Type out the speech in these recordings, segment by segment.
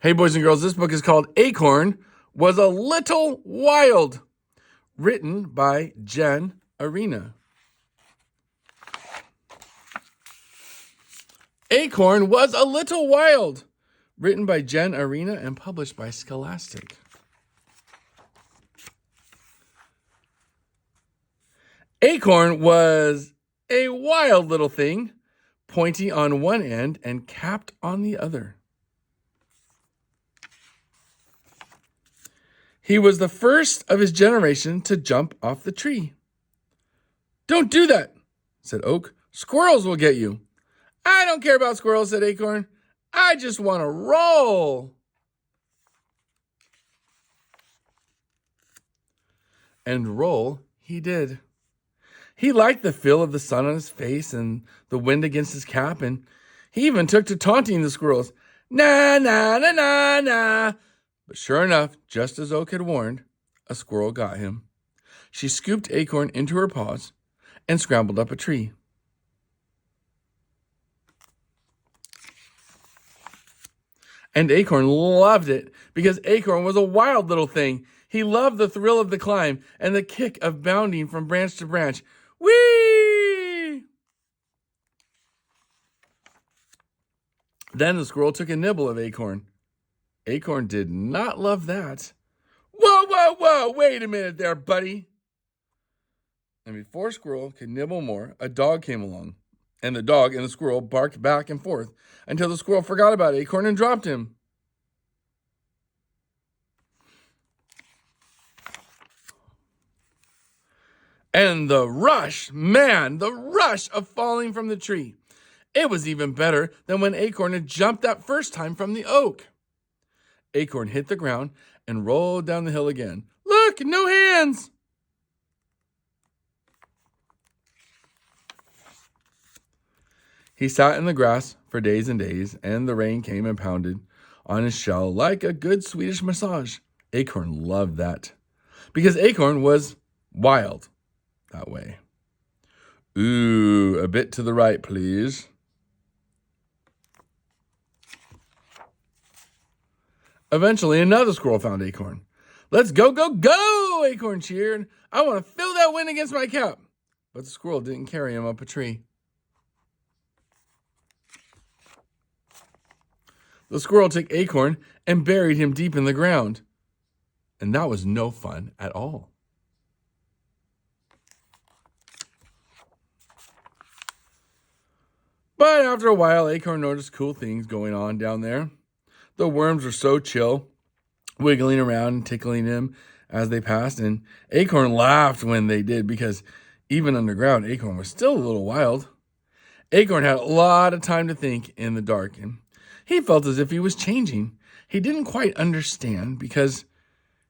Hey, boys and girls, this book is called Acorn Was a Little Wild, written by Jen Arena. Acorn Was a Little Wild, written by Jen Arena and published by Scholastic. Acorn was a wild little thing, pointy on one end and capped on the other. He was the first of his generation to jump off the tree. "Don't do that," said Oak. "Squirrels will get you." "I don't care about squirrels," said Acorn. "I just want to roll." And roll he did. He liked the feel of the sun on his face and the wind against his cap, and he even took to taunting the squirrels. "Na, na, na, na, na." But sure enough, just as Oak had warned, a squirrel got him. She scooped Acorn into her paws and scrambled up a tree. And Acorn loved it because Acorn was a wild little thing. He loved the thrill of the climb and the kick of bounding from branch to branch. Whee! Then the squirrel took a nibble of Acorn. Acorn did not love that. "Whoa, whoa, whoa, wait a minute there, buddy." And before Squirrel could nibble more, a dog came along. And the dog and the squirrel barked back and forth until the squirrel forgot about Acorn and dropped him. And the rush of falling from the tree. It was even better than when Acorn had jumped that first time from the oak. Acorn hit the ground and rolled down the hill again. "Look, no hands!" He sat in the grass for days and days, and the rain came and pounded on his shell like a good Swedish massage. Acorn loved that, because Acorn was wild that way. "Ooh, a bit to the right, please." Eventually, another squirrel found Acorn. "Let's go, go, go!" Acorn cheered. "I want to feel that wind against my cap." But the squirrel didn't carry him up a tree. The squirrel took Acorn and buried him deep in the ground. And that was no fun at all. But after a while, Acorn noticed cool things going on down there. The worms were so chill, wiggling around and tickling him as they passed, and Acorn laughed when they did because even underground, Acorn was still a little wild. Acorn had a lot of time to think in the dark, and he felt as if he was changing. He didn't quite understand because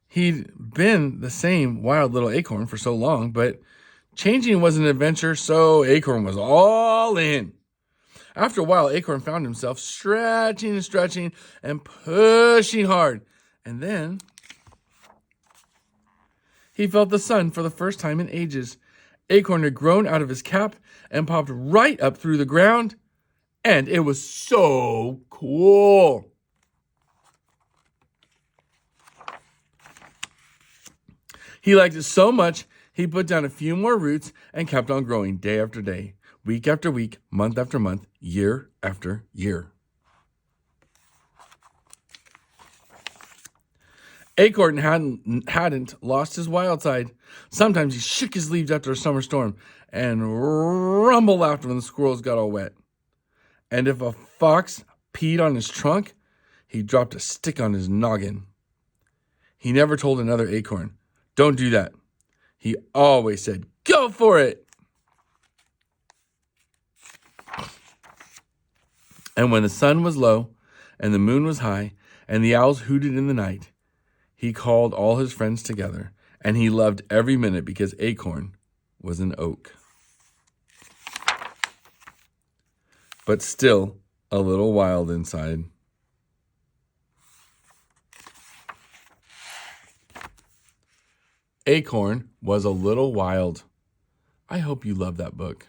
he'd been the same wild little Acorn for so long, but changing was an adventure, so Acorn was all in. After a while, Acorn found himself stretching and stretching and pushing hard. And then he felt the sun for the first time in ages. Acorn had grown out of his cap and popped right up through the ground. And it was so cool. He liked it so much, he put down a few more roots and kept on growing day after day, week after week, month after month, year after year. Acorn hadn't lost his wild side. Sometimes he shook his leaves after a summer storm and rumbled after when the squirrels got all wet. And if a fox peed on his trunk, he dropped a stick on his noggin. He never told another acorn, "Don't do that." He always said, "Go for it." And when the sun was low and the moon was high and the owls hooted in the night, he called all his friends together, and he loved every minute because Acorn was an oak. But still a little wild inside. Acorn Was a Little Wild. I hope you love that book.